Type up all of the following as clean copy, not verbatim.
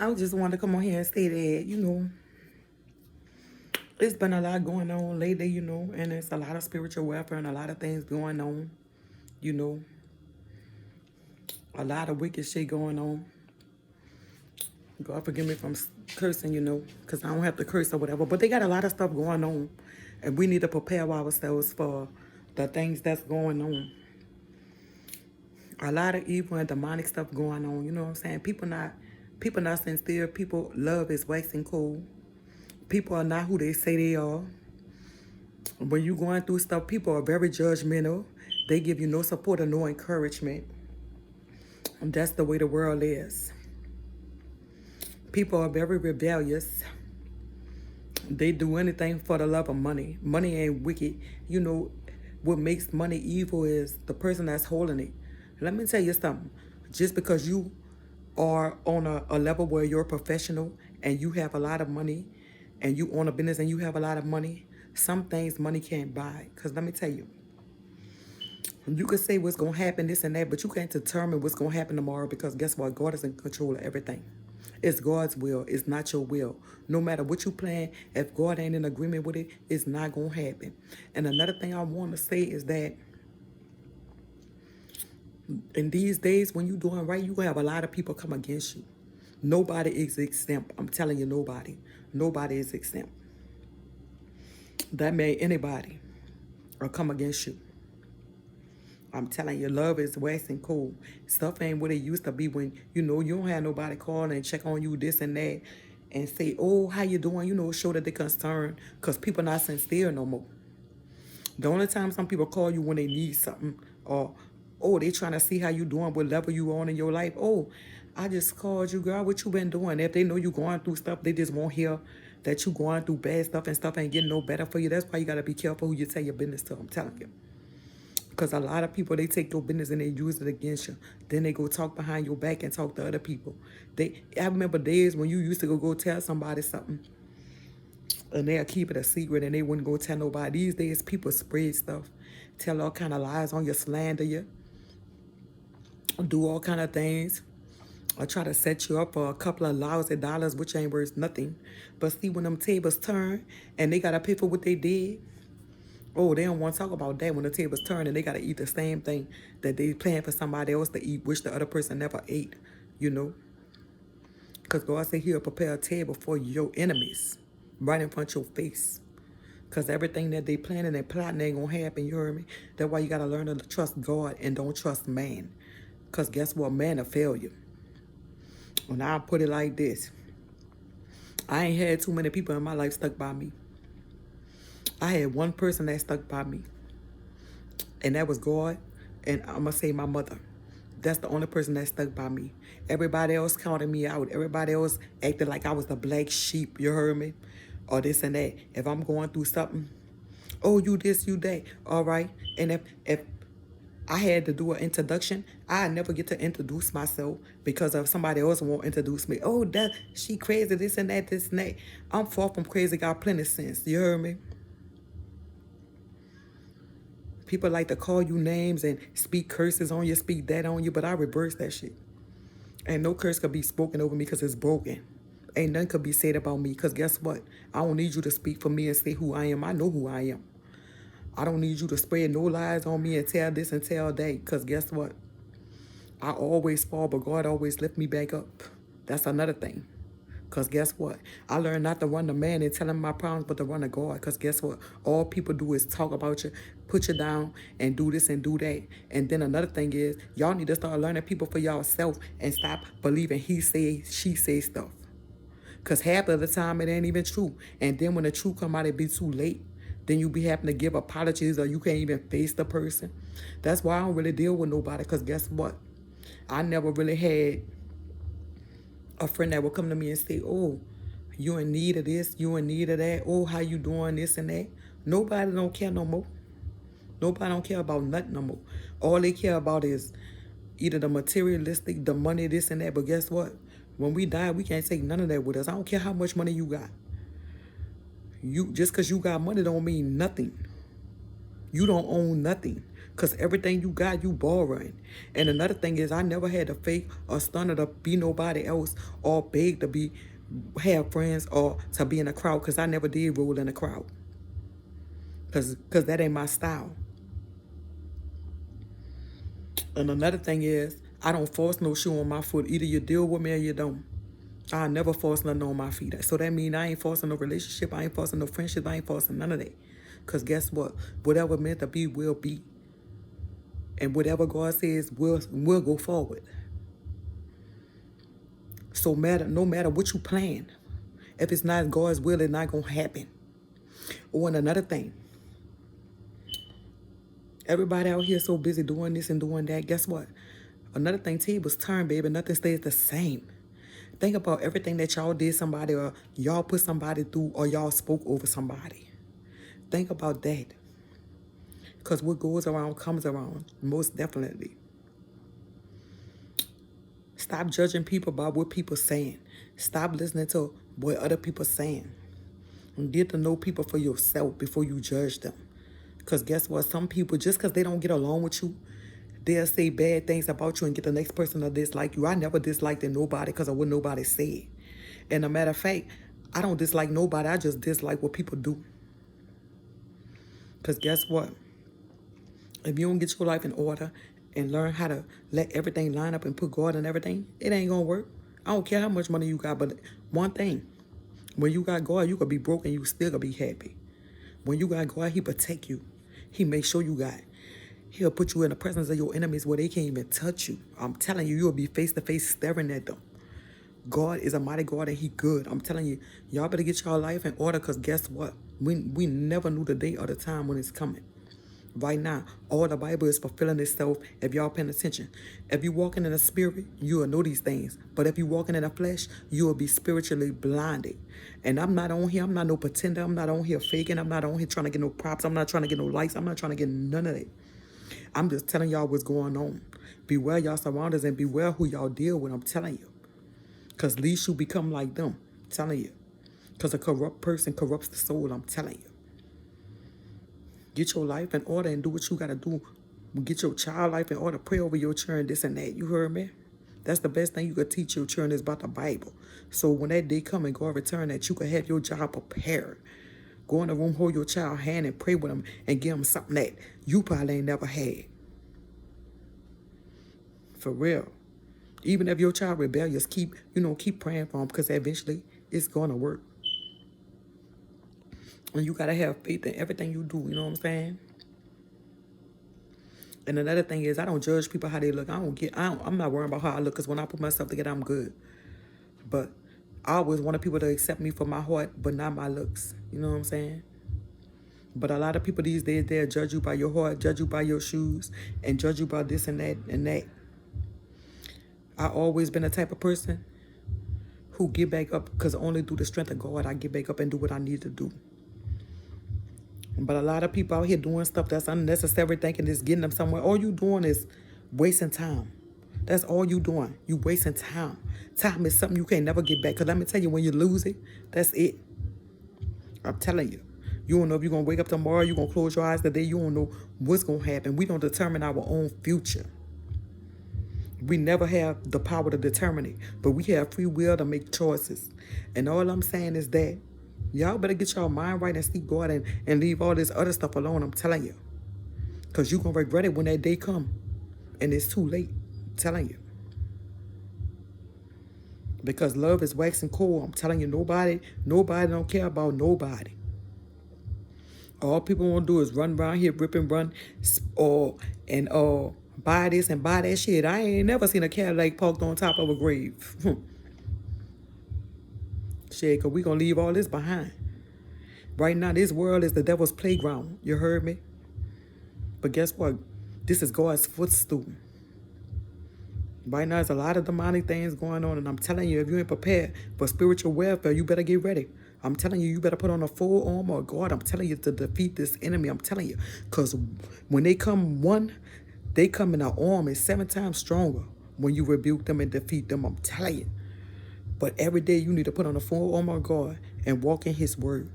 I just wanted to come on here and say that, it's been a lot going on lately, and it's a lot of spiritual warfare and a lot of things going on, you know, a lot of wicked shit going on. God forgive me from cursing, because I don't have to curse or whatever. But they got a lot of stuff going on, and we need to prepare ourselves for the things that's going on. A lot of evil and demonic stuff going on. You know what I'm saying? People not sincere. People love is waxing cold. People are not who they say they are. When you going through stuff, people are very judgmental. They give you no support or no encouragement. And that's the way the world is. People are very rebellious. They do anything for the love of money. Money ain't wicked. What makes money evil is the person that's holding it. Let me tell you something. Just because you are on a level where you're a professional and you have a lot of money and you own a business and you have a lot of money, some things money can't buy. Because let me tell you, you could say what's going to happen, this and that, but you can't determine what's going to happen tomorrow because guess what? God is in control of everything. It's God's will. It's not your will. No matter what you plan, if God ain't in agreement with it, it's not going to happen. And another thing I want to say is that in these days, when you're doing right, you're going to have a lot of people come against you. Nobody is exempt. I'm telling you, nobody. Nobody is exempt. That may anybody or come against you. I'm telling you, love is waxing cold. Stuff ain't what it used to be when, you don't have nobody calling and check on you, this and that, and say, oh, how you doing? Show that they're concerned because people not sincere no more. The only time some people call you when they need something or, oh, they trying to see how you doing, what level you on in your life. Oh, I just called you, girl. What you been doing? If they know you going through stuff, they just won't hear that you going through bad stuff and stuff ain't getting no better for you. That's why you got to be careful who you tell your business to. I'm telling you. Because a lot of people, they take your business and they use it against you. Then they go talk behind your back and talk to other people. I remember days when you used to go tell somebody something and they'll keep it a secret and they wouldn't go tell nobody. These days, people spread stuff, tell all kind of lies on you, slander you, do all kind of things, or try to set you up for a couple of lousy dollars, which ain't worth nothing. But see, when them tables turn and they got to pay for what they did, oh, they don't want to talk about that when the tables turn and they got to eat the same thing that they planned for somebody else to eat, which the other person never ate, Because God said he'll prepare a table for your enemies right in front of your face. Because everything that they planning and plotting ain't going to happen, you heard me? That's why you got to learn to trust God and don't trust man. Because guess what? Man will fail you. When I put it like this, I ain't had too many people in my life stuck by me. I had one person that stuck by me, and that was God, and I'm going to say my mother. That's the only person that stuck by me. Everybody else counted me out. Everybody else acted like I was the black sheep, you heard me? Or this and that. If I'm going through something, oh, you this, you that, all right? And if I had to do an introduction, I never get to introduce myself because if somebody else won't introduce me. Oh, that she crazy, this and that, this and that. I'm far from crazy, got plenty of sense, you heard me? People like to call you names and speak curses on you, speak that on you, but I reverse that shit. And no curse could be spoken over me because it's broken. Ain't nothing could be said about me because guess what? I don't need you to speak for me and say who I am. I know who I am. I don't need you to spread no lies on me and tell this and tell that because guess what? I always fall, but God always lift me back up. That's another thing. Because guess what? I learned not to run to man and tell him my problems, but to run to God. Because guess what? All people do is talk about you, put you down, and do this and do that. And then another thing is, y'all need to start learning people for yourself and stop believing he say, she say stuff. Because half of the time it ain't even true. And then when the truth come out, it be too late. Then you be having to give apologies or you can't even face the person. That's why I don't really deal with nobody. Because guess what? I never really had a friend that would come to me and say, oh, you in need of this, you in need of that, oh, how you doing, this and that. Nobody don't care no more. Nobody don't care about nothing no more. All they care about is either the materialistic, the money, this and that. But guess what? When we die, we can't take none of that with us. I don't care how much money you got. Just because you got money don't mean nothing. You don't own nothing. Because everything you got, you borrowing. And another thing is, I never had to fake or stunner to be nobody else or beg to have friends or to be in a crowd, because I never did roll in a crowd. Because that ain't my style. And another thing is, I don't force no shoe on my foot. Either you deal with me or you don't. I never force nothing on my feet. So that means I ain't forcing no relationship. I ain't forcing no friendship. I ain't forcing none of that. Because guess what? Whatever meant to be will be. And whatever God says will go forward. So no matter what you plan, if it's not God's will, it's not going to happen. Oh, and another thing. Everybody out here so busy doing this and doing that. Guess what? Another thing, tables turn, baby. Nothing stays the same. Think about everything that y'all did somebody, or y'all put somebody through, or y'all spoke over somebody. Think about that. Because what goes around comes around, most definitely. Stop judging people by what people saying. Stop listening to what other people saying. And get to know people for yourself before you judge them. Because guess what? Some people, just because they don't get along with you, they'll say bad things about you and get the next person to dislike you. I never disliked nobody because of what nobody said. And a matter of fact, I don't dislike nobody. I just dislike what people do. Because guess what? If you don't get your life in order and learn how to let everything line up and put God in everything, it ain't going to work. I don't care how much money you got, but one thing, when you got God, you could be broke and you still going to be happy. When you got God, he protect you. He make sure you got it. He'll put you in the presence of your enemies where they can't even touch you. I'm telling you, you'll be face to face staring at them. God is a mighty God and he good. I'm telling you, y'all better get y'all life in order, because guess what? We never knew the day or the time when it's coming. Right now, all the Bible is fulfilling itself if y'all paying attention. If you walking in the spirit, you will know these things. But if you walking in the flesh, you will be spiritually blinded. And I'm not on here. I'm not no pretender. I'm not on here faking. I'm not on here trying to get no props. I'm not trying to get no likes. I'm not trying to get none of that. I'm just telling y'all what's going on. Beware y'all surroundings and beware who y'all deal with. I'm telling you. Because least you become like them. I'm telling you. Because a corrupt person corrupts the soul. I'm telling you. Get your life in order and do what you got to do. Get your child life in order. Pray over your children, this and that. You heard me? That's the best thing you could teach your children is about the Bible. So when that day come and God return, that you can have your job prepared. Go in the room, hold your child's hand and pray with them and give them something that you probably ain't never had. For real. Even if your child rebellious, keep praying for them, because eventually it's going to work. And you got to have faith in everything you do. You know what I'm saying? And another thing is, I don't judge people how they look. I'm not worrying about how I look, because when I put myself together, I'm good. But I always wanted people to accept me for my heart, but not my looks. You know what I'm saying? But a lot of people these days, they'll judge you by your heart, judge you by your shoes, and judge you by this and that and that. I've always been the type of person who get back up, because only through the strength of God, I get back up and do what I need to do. But a lot of people out here doing stuff that's unnecessary, thinking it's getting them somewhere. All you doing is wasting time. That's all you doing. You wasting time. Time is something you can't never get back. Because let me tell you, when you lose it, that's it. I'm telling you. You don't know if you're going to wake up tomorrow. You're going to close your eyes today. You don't know what's going to happen. We don't determine our own future. We never have the power to determine it. But we have free will to make choices. And all I'm saying is that y'all better get your mind right and seek God and leave all this other stuff alone. I'm telling you. Because you're going to regret it when that day come. And it's too late. I'm telling you. Because love is waxing cold. I'm telling you, nobody don't care about nobody. All people want to do is run around here, rip and run, and buy this and buy that shit. I ain't never seen a Cadillac parked on top of a grave. Shit, because we going to leave all this behind. Right now, this world is the devil's playground. You heard me? But guess what? This is God's footstool. Right now, there's a lot of demonic things going on. And I'm telling you, if you ain't prepared for spiritual warfare, you better get ready. I'm telling you, you better put on a full armor of God. I'm telling you, to defeat this enemy. I'm telling you. Because when they come they come in an army 7 times stronger when you rebuke them and defeat them. I'm telling you. But every day you need to put on a full armor of God and walk in his word.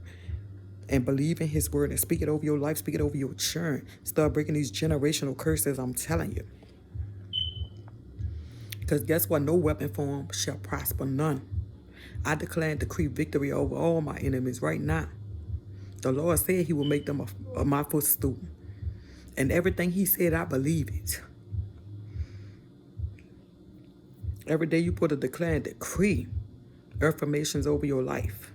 and believe in his word and speak it over your life, speak it over your children. Start breaking these generational curses, I'm telling you. Because guess what? No weapon formed shall prosper, none. I declare and decree victory over all my enemies right now. The Lord said he will make them my footstool. And everything he said, I believe it. Every day you put a declare and decree affirmations over your life.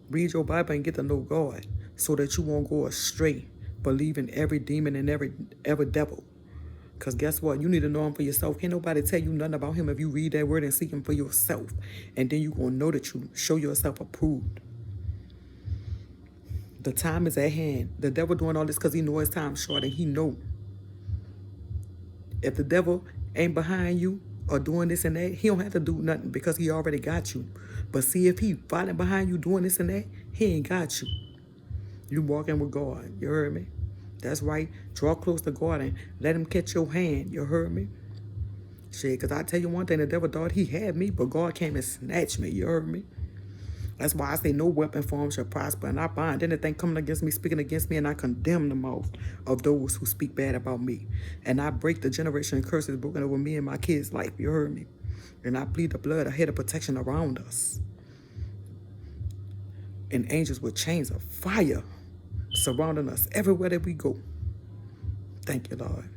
Read your Bible and get to know God so that you won't go astray, believing every demon and every devil. Because guess what? You need to know him for yourself. Can't nobody tell you nothing about him if you read that word and seek him for yourself. And then you're going to know that you show yourself approved. The time is at hand. The devil doing all this because he knows his time short, and he know. If the devil ain't behind you or doing this and that, he don't have to do nothing because he already got you. But see, if he fighting behind you doing this and that, he ain't got you. You walking with God. You heard me? That's right. Draw close to God and let him catch your hand. You heard me? Shit, because I tell you one thing, the devil thought he had me, but God came and snatched me. You heard me? That's why I say no weapon formed shall prosper. And I bind anything coming against me, speaking against me, and I condemn the mouth of those who speak bad about me. And I break the generation curses broken over me and my kids' life. You heard me? And I plead the blood, a head of protection around us. And angels with chains of fire surrounding us everywhere that we go. Thank you, Lord.